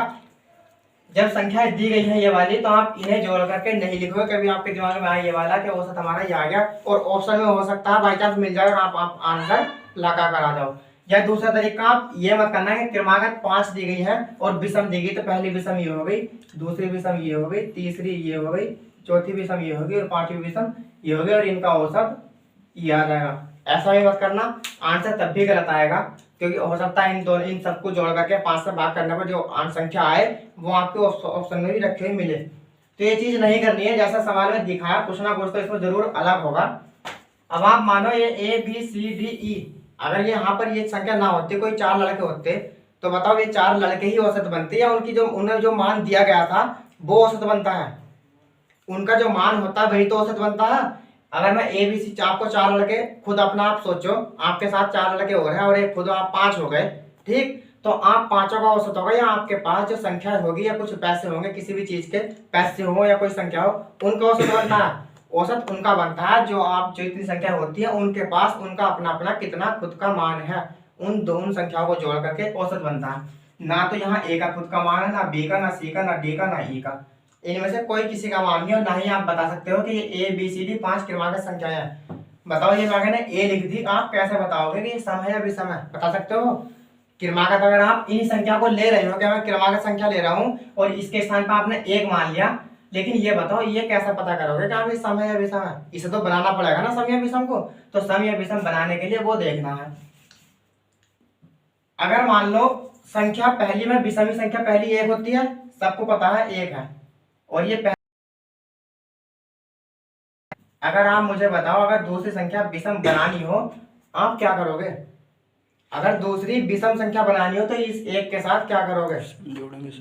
जब संख्याएं दी गई है ये वाली तो आप इन्हें जोड़ करके नहीं लिखोगे, कभी आपके दिमाग में आए ये वाला कि औसत हमारा ये आ गया, और ऑप्शन में हो सकता है बाई चांस मिल जाए और आप आंसर लगा कर आ जाओ। या दूसरा तरीका आप ये मत करना है कि क्रमागत 5 दी गई है और विषम दी गई तो पहली विषम ये हो गई, दूसरी विषम ये हो गई, तीसरी ये हो गई, चौथी विषम ये होगी और पांचवी विषम ये होगी और इनका औसत ये आ जाएगा। ऐसा भी मत करना, आंसर तब भी गलत आएगा, क्योंकि हो सकता है इन सबको जोड़ करके 5 से भाग करने पर जो संख्या आए वो आपके ऑप्शन में भी रखे हुए मिले। तो ये चीज नहीं करनी है, जैसा सवाल में दिखाया कुछ ना कुछ तो इसमें जरूर अलग होगा। अब आप मानो ये A B C D E, अगर ये यहाँ पर ये संख्या ना होती, कोई 4 लड़के होते तो बताओ ये 4 लड़के ही औसत बनते या उनकी जो उन्हें जो मान दिया गया था वो औसत बनता है, उनका जो मान होता है वही तो औसत बनता है। अगर मैं ए बी सी, आपको 4 लड़के, खुद अपना आप सोचो आपके साथ 4 लड़के हो रहे हैं और एक खुद आप 5 हो गए, ठीक, तो आप पांचों का औसत होगा या आपके पास जो संख्या होगी या कुछ पैसे होंगे, किसी भी चीज के पैसे हो या कोई संख्या हो, उनका औसत बनता है। औसत उनका बनता है जो आप जो इतनी संख्या होती है उनके पास उनका अपना अपना कितना खुद का मान है, उन दोनों संख्याओं को जोड़ करके औसत बनता है। ना तो यहाँ ए का खुद का मान है, ना बी का, ना सी का, ना डी का, ना ई का, इनमें से कोई किसी का मान नहीं, और ना ही आप बता सकते हो कि ये ए बी सी डी 5 क्रमागत संख्याएं हैं। बताओ ये मैंने ए लिख दी, आप कैसे बताओगे कि ये सम है या विषम है, बता सकते हो। क्रमागत अगर आप इन संख्या को ले रहे हो कि मैं क्रमागत संख्या ले रहा हूँ और इसके स्थान पर आपने 1 मान लिया, लेकिन ये बताओ ये कैसे पता करोगे कि आप ये सम है या विषम है, इसे तो बनाना पड़ेगा ना सम या विषम को। तो सम या विषम बनाने के लिए वो देखना है। अगर मान लो संख्या पहली में विषमी संख्या पहली 1 होती है, सबको पता है 1 है, और ये अगर आप मुझे बताओ अगर दूसरी संख्या विषम बनानी हो आप क्या करोगे, अगर दूसरी विषम संख्या बनानी हो तो इस 1 के साथ क्या करोगे,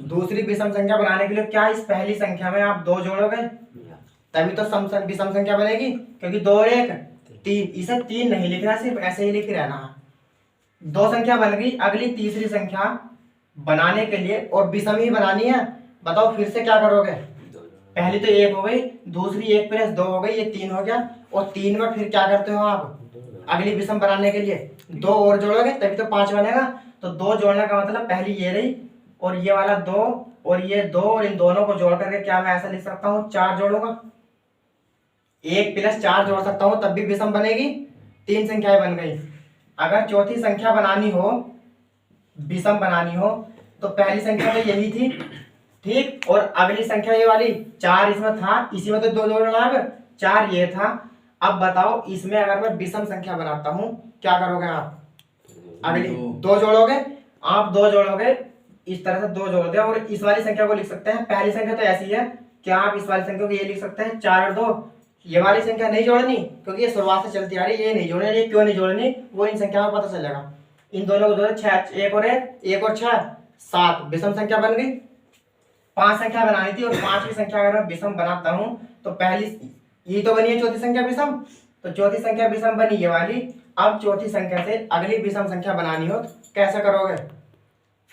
दूसरी विषम संख्या बनाने के लिए क्या इस पहली संख्या में आप 2 जोड़ोगे, तभी तो विषम संख्या बनेगी, क्योंकि 2 और 1 3, इसे 3 नहीं लिखना, सिर्फ ऐसे ही लिख रहना है। 2 संख्या बन गई, अगली तीसरी संख्या बनाने के लिए और विषम ही बनानी है, बताओ फिर से क्या करोगे, पहली तो 1 हो गई, दूसरी 1 प्लस 2 हो गई, ये 3 हो गया, और 3 में फिर क्या करते हो आप, अगली विषम बनाने के लिए 2 और जोड़ोगे तभी तो 5 बनेगा। तो 2 जोड़ने का मतलब पहली ये रही और ये वाला 2 और ये 2, और इन दोनों को जोड़ करके क्या मैं ऐसा लिख सकता हूँ 4 जोड़ूंगा, 1 प्लस 4 जोड़ सकता हूँ तब भी विषम बनेगी, 3 संख्याएं बन गई। अगर चौथी संख्या बनानी हो, विषम बनानी हो, तो पहली संख्या तो यही थी, ठीक, और अगली संख्या ये वाली 4 इसमें था, इसी में तो 2 जोड़ना है, 4 ये था। अब बताओ इसमें अगर मैं विषम संख्या बनाता हूं क्या करोगे आप, अगली 2 जोड़ोगे, आप 2 जोड़ोगे, इस तरह से 2 जोड़ दे और इस वाली संख्या को लिख सकते हैं, पहली संख्या तो ऐसी है कि आप इस वाली संख्या को ये लिख सकते हैं 4 और 2, ये वाली संख्या नहीं जोड़नी क्योंकि ये शुरुआत से चलती आ रही है, ये नहीं जोड़नी, ये क्यों नहीं जोड़नी वो इन संख्या में पता चलेगा। इन दोनों को जोड़े 6, 1 और 1 और 6 7, विषम संख्या बन गई। 5 संख्या बनानी थी और 5वीं संख्या अगर मैं विषम बनाता हूं तो पहली ये तो बनी है चौथी संख्या विषम, तो चौथी संख्या विषम बनी ये वाली। अब चौथी संख्या से अगली विषम संख्या बनानी हो तो कैसे करोगे,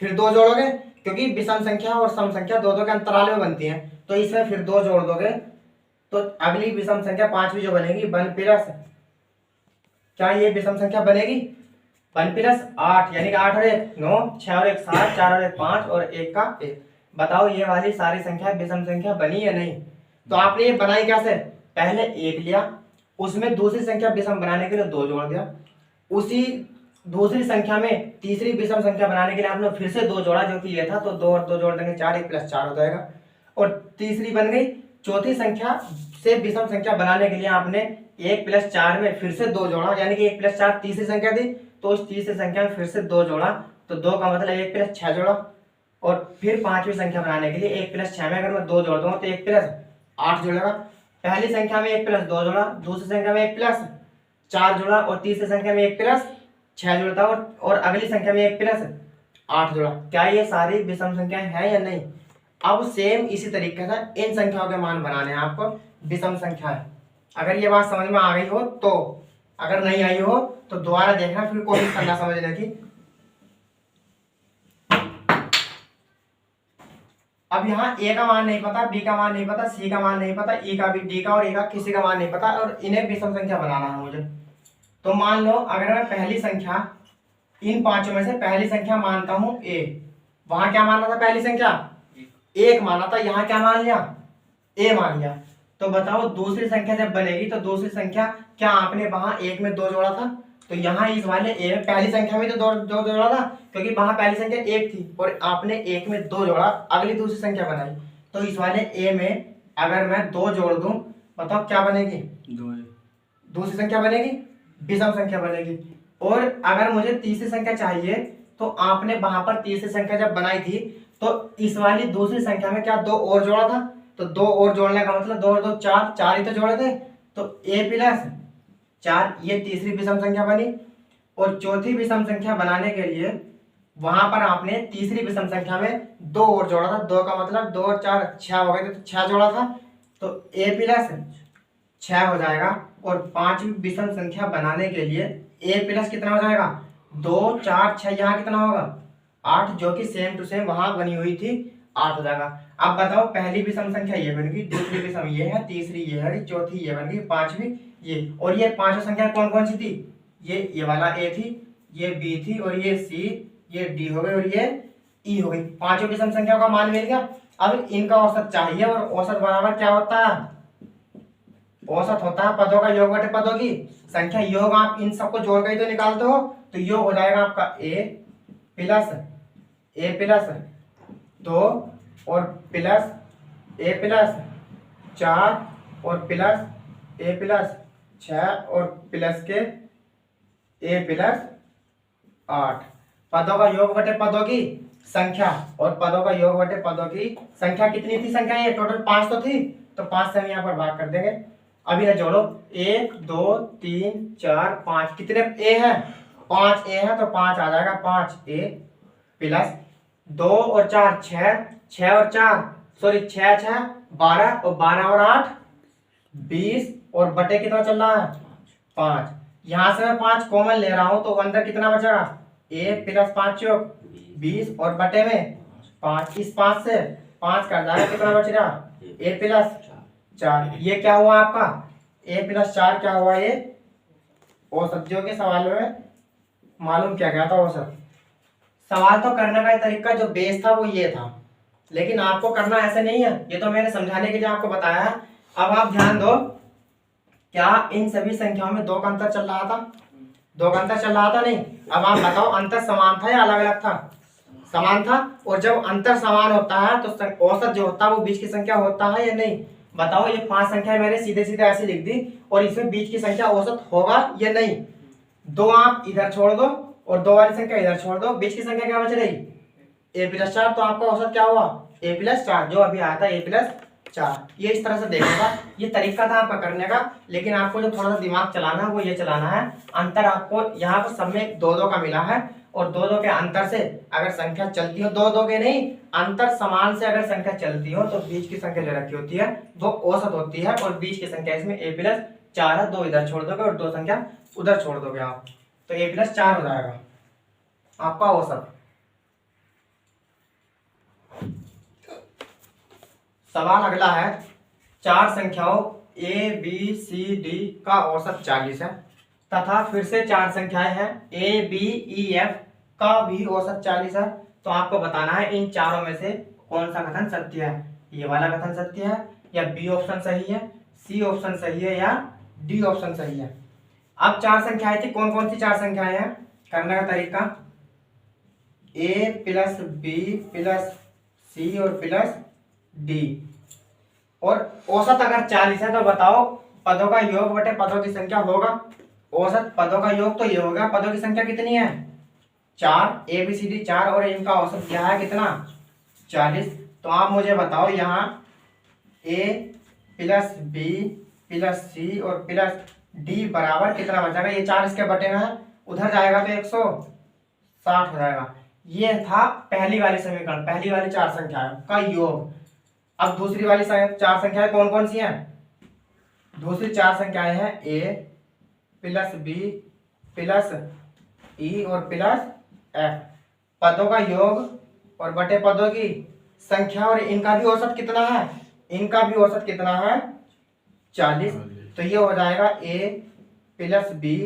फिर 2 जोड़ोगे, क्योंकि विषम संख्या और सम संख्या दो के अंतराल में बनती है, तो इसमें फिर 2 जोड़ दोगे तो अगली विषम संख्या 5वीं जो बनेगी 1 प्लस, क्या ये विषम संख्या बनेगी 1 प्लस 8, यानी कि 8 और 1 9, 6 और 1 7, 4 और 1 5 और 1 का 1। बताओ ये वाली सारी संख्या विषम संख्या बनी या नहीं, तो आपने ये बनाई कैसे, पहले एक लिया, उसमें दूसरी संख्या विषम बनाने के लिए 2 जोड़ दिया, उसी दूसरी संख्या में तीसरी विषम संख्या बनाने के लिए आपने फिर से 2 जोड़ा, जो कि ये था, तो 2 और 2 जोड़ देंगे 4, 1 + 4 हो जाएगा। और तीसरी बन गई, चौथी संख्या से विषम संख्या बनाने के लिए आपने 1 + 4 में फिर से 2 जोड़ा, यानी कि 1 + 4 तीसरी संख्या थी, तो उस तीसरी संख्या में फिर से 2 जोड़ा, तो 2 का मतलब 1 + 6 जोड़ा। और फिर पांचवी संख्या बनाने के लिए 1 + 6 में अगर मैं 2 जोड़ दूंगा तो 1 + 8 जुड़ेगा। पहली संख्या में 1 + 2 जोड़ा, दूसरी संख्या में 1 + 4 जोड़ा, और तीसरी संख्या में 1 + 6 जोड़ता, और अगली संख्या में 1 + 8 जोड़ा। क्या ये सारी विषम संख्याएं हैं या नहीं? अब सेम इसी तरीके से इन संख्याओं के मान बनाने हैं आपको, विषम संख्याएं। अगर ये बात समझ में आ गई हो तो, अगर नहीं आई हो तो दोबारा देखना, फिर कोशिश करना समझने की। अब यहाँ ए का मान नहीं पता, बी का मान नहीं पता, सी का मान नहीं पता, ई का भी, डी का और ए का किसी का मान नहीं पता, और इन्हें विषम संख्या बनाना है मुझे। तो मान लो अगर मैं पहली संख्या, इन पांचों में से पहली संख्या मानता हूं ए, वहां क्या माना था, पहली संख्या 1 माना था, यहाँ क्या मान लिया, ए मान लिया। तो बताओ दूसरी संख्या जब बनेगी तो दूसरी संख्या, क्या आपने वहां 1 में 2 जोड़ा था, तो यहाँ इस वाले ए में पहली संख्या में तो 2 जोड़ा था, क्योंकि वहां पहली संख्या 1 थी, और आपने 1 में 2 जोड़ा, अगली दूसरी संख्या बनाई, तो इस वाले ए में अगर मैं 2 जोड़ दूं, बताओ क्या बनेगी, दूसरी संख्या बनेगी, विषम संख्या बनेगी। और अगर मुझे तीसरी संख्या चाहिए, तो आपने वहां पर तीसरी संख्या जब बनाई थी, तो इस वाली दूसरी संख्या में क्या 2 और जोड़ा था, तो 2 और जोड़ने का मतलब 2 और 2 4, 4 ही तो जोड़े थे, तो a + 4 ये तीसरी विषम संख्या बनी। और चौथी विषम संख्या बनाने के लिए वहां पर आपने तीसरी विषम संख्या में 2 और जोड़ा था, 2 का मतलब 2 और 4 6 हो गए थे, तो 6 जोड़ा था, तो a + 6 हो जाएगा। और पांचवी विषम संख्या बनाने के लिए a+ कितना हो जाएगा, 2 4 6, यहाँ कितना होगा 8, जो कि सेम टू सेम वहां बनी हुई थी, 8 हो जाएगा। अब बताओ पहली विषम संख्या ये बन गई, दूसरी विषम ये है, तीसरी ये है, चौथी ये बन गई, पांचवी ये, और ये पांचों संख्या कौन कौन सी थी, ये वाला ए थी, ये बी थी, और ये सी, ये डी हो गई, और ये ई हो गई। पांचों विषम संख्या का मान मिल गया। अब इनका औसत चाहिए, और औसत बराबर क्या होता है, औसत होता है पदों का योग बटे पदों की संख्या। योग आप इन सबको जोड़ कर तो निकालते हो, तो योग हो जाएगा आपका a + 2 और प्लस a + 4 और प्लस a + 6 और प्लस के a + 8। पदों का योग बटे पदों की संख्या, और पदों का योग बटे पदों की संख्या कितनी थी, संख्या ये टोटल 5 तो थी, तो 5 से हम यहाँ पर भाग कर देंगे। अभी ना जोड़ो, 1 2 3 4 5, कितने ए है, 5 ए है, तो 5 आ जाएगा, 5a + 2 और 4 6, 6 और 4 सॉरी 6 6 12, और 12 और 8 20, और बटे कितना चल रहा है 5। यहां से मैं 5 कॉमन ले रहा हूं, तो अंदर कितना बचेगा, a + 5 = 20, और बटे में 5, इस 5 से 5 कर जाएगा, कितना बच रहा a + 4। ये क्या हुआ आपका, a + 4 क्या हुआ, ये औसत, जो कि सवाल में मालूम किया गया था औसत। सवाल तो करने का तरीका जो बेस था वो ये था, लेकिन आपको करना ऐसे नहीं है, ये तो मैंने समझाने के लिए आपको बताया है। अब आप ध्यान दो, क्या इन सभी संख्याओं में 2 का अंतर चल रहा था, 2 का अंतर चल रहा था, नहीं। अब आप बताओ अंतर समान था या अलग अलग था, समान था। और जब अंतर समान होता है तो औसत जो होता है वो बीच की संख्या होता है या नहीं, बताओ। ये 5 संख्या मैंने सीधे सीधे ऐसे लिख दी, और इसमें बीच की संख्या औसत होगा या नहीं। 2 आप इधर छोड़ दो और 2 वाली संख्या इधर छोड़ दो, बीच की संख्या क्या बच रही, a + 4, तो आपका औसत क्या हुआ, a + 4, जो अभी आया था a + 4। ये इस तरह से देखने का ये तरीका था आपका करने का, लेकिन आपको जो थोड़ा सा दिमाग चलाना है वो ये चलाना है, अंतर आपको यहाँ पर सब में 2 2 का मिला है, और 2 2 के अंतर से अगर संख्या चलती हो, 2 2 के नहीं, अंतर समान से अगर संख्या चलती हो, तो बीच की संख्या जो रखी होती है वो औसत होती है, और बीच की संख्या इसमें a + 4 है, 2 इधर छोड़ दोगे और 2 संख्या उधर छोड़ दोगे आप, तो a + 4 हो जाएगा आपका औसत। सवाल अगला है, 4 संख्याओं a b c d का औसत 40 है, तथा फिर से 4 संख्याएं हैं a b e f का भी औसत 40 है। तो आपको बताना है इन चारों में से कौन सा कथन सत्य है। ये वाला कथन सत्य है, या बी ऑप्शन सही है, सी ऑप्शन सही है या डी ऑप्शन सही है। अब चार संख्याएं थी, कौन कौन सी चार संख्याएं हैं करने का तरीका, ए प्लस बी प्लस सी और प्लस डी, और औसत अगर 40 है तो बताओ पदों का योग बटे पदों की संख्या होगा। औसत पदों का योग तो ये होगा, पदों की संख्या कितनी है 4, ए बी सी डी 4, और इनका औसत क्या है कितना 40। तो आप मुझे बताओ यहाँ ए प्लस बी प्लस सी और प्लस डी बराबर कितना बचेगा। ये 4 इसके बटे में है, उधर जाएगा तो 160 हो जाएगा। ये था पहली वाली समीकरण, पहली वाली चार संख्याओं का योग। अब दूसरी वाली चार संख्याएं कौन कौन सी हैं, दूसरी चार संख्याएं हैं ए प्लस बी प्लस ई और प्लस एफ। पदों का योग और बटे पदों की संख्या, और इनका भी औसत कितना है, इनका भी औसत कितना है 40। तो ये हो जाएगा ए प्लस बी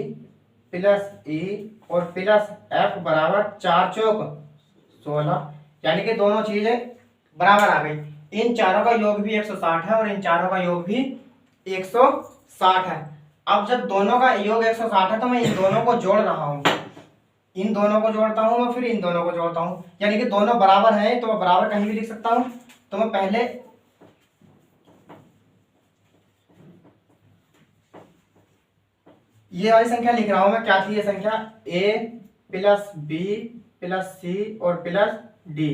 प्लस ई और प्लस एफ बराबर 4 चौक 16, यानी कि दोनों चीजें बराबर आ गई। इन चारों का योग भी 160 है और इन चारों का योग भी 160 है। अब जब दोनों का योग 160 है तो मैं इन दोनों को जोड़ रहा हूं, इन दोनों को जोड़ता हूं मैं, फिर इन दोनों को जोड़ता हूं, यानी कि दोनों बराबर हैं तो मैं बराबर कहीं भी लिख सकता हूं। तो मैं पहले ये वाली संख्या लिख रहा हूं मैं, क्या थी ये संख्या ए प्लस बी प्लस सी और प्लस डी,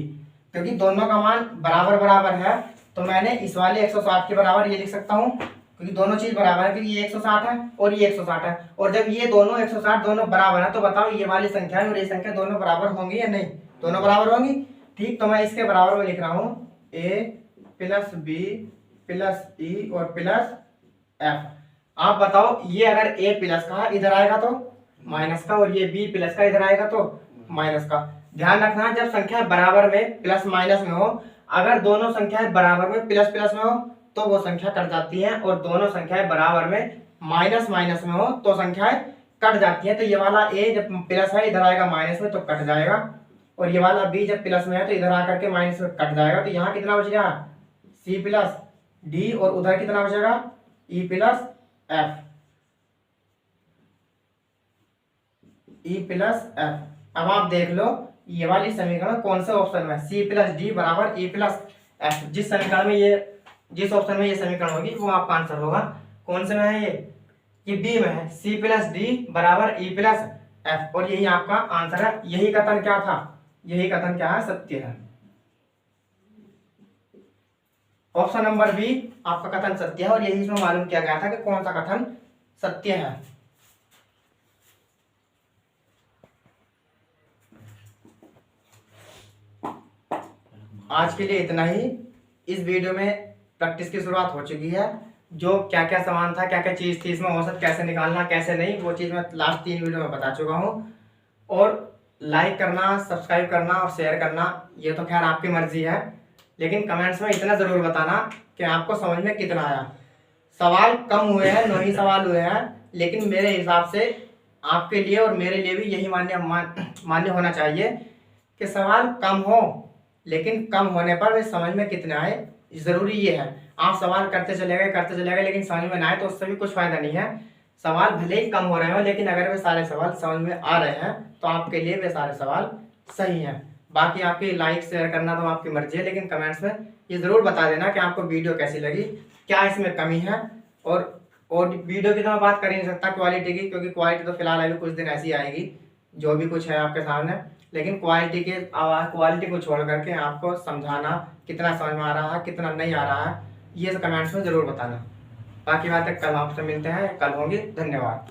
क्योंकि दोनों का मान बराबर बराबर है तो मैंने इस वाले 160 के बराबर ये लिख सकता हूं, क्योंकि दोनों चीज बराबर है, क्योंकि ये 160 है और ये 160 है। और जब ये दोनों 160 दोनों बराबर है तो बताओ ये वाली संख्या और ये संख्या दोनों बराबर होंगी या नहीं, दोनों बराबर होंगी। ठीक, तो मैं इसके बराबर में लिख रहा हूँ ए प्लस बी प्लस ई और प्लस एफ। आप बताओ ये अगर ए प्लस का इधर आएगा तो माइनस का, और ये बी प्लस का इधर आएगा तो माइनस का। ध्यान रखना जब संख्या बराबर में प्लस माइनस में हो, अगर दोनों संख्याएं बराबर में प्लस प्लस में हो तो वो संख्या कट जाती है, और दोनों संख्याएं बराबर में माइनस माइनस में हो तो संख्याएं कट जाती है। तो ये वाला ए जब प्लस है इधर आएगा माइनस में तो कट जाएगा, और ये वाला बी जब प्लस में है तो इधर आकर के माइनस में कट जाएगा। तो यहाँ कितना बचेगा सी प्लस डी, और उधर कितना बचेगा E plus F, E plus F. अब आप देख लो ये वाली समीकरण कौन से ऑप्शन में, सी प्लस डी बराबर ई प्लस एफ। जिस समीकरण में ये, जिस ऑप्शन में ये समीकरण होगी वो आपका आंसर होगा। कौन से में है ये बी में है, सी प्लस डी बराबर ई प्लस एफ, और यही आपका आंसर है। यही कथन क्या था, यही कथन क्या है सत्य है। ऑप्शन नंबर बी आपका कथन सत्य है, और यही इसमें मालूम किया गया था कि कौन सा कथन सत्य है। आज के लिए इतना ही। इस वीडियो में प्रैक्टिस की शुरुआत हो चुकी है। जो क्या क्या सामान था, क्या क्या चीज़ थी इसमें, औसत कैसे निकालना कैसे नहीं, वो चीज़ मैं लास्ट 3 वीडियो में बता चुका हूँ। और लाइक करना, सब्सक्राइब करना और शेयर करना ये तो खैर आपकी मर्जी है, लेकिन कमेंट्स में इतना ज़रूर बताना कि आपको समझ में कितना आया। सवाल कम हुए हैं, 9 ही सवाल हुए हैं, लेकिन मेरे हिसाब से आपके लिए और मेरे लिए भी यही मान्य होना चाहिए कि सवाल कम हो, लेकिन कम होने पर वे समझ में कितने आए, ज़रूरी ये है। आप सवाल करते चले गए लेकिन समझ में ना आए तो उससे भी कुछ फ़ायदा नहीं है। सवाल भले ही कम हो रहे हो, लेकिन अगर वे सारे सवाल समझ में आ रहे हैं तो आपके लिए वे सारे सवाल सही हैं। बाकी आपकी लाइक शेयर करना तो आपकी मर्जी है, लेकिन कमेंट्स में ये ज़रूर बता देना कि आपको वीडियो कैसी लगी, क्या इसमें कमी है। और वीडियो की तो मैं बात कर ही नहीं सकता क्वालिटी की, क्योंकि क्वालिटी तो फिलहाल अभी कुछ दिन ऐसी आएगी जो भी कुछ है आपके सामने, लेकिन क्वालिटी को छोड़ करके आपको समझाना, कितना समझ में आ रहा है कितना नहीं आ रहा है, ये कमेंट्स में ज़रूर बताना। बाकी बातें कल आपसे मिलते हैं, कल होंगी। धन्यवाद।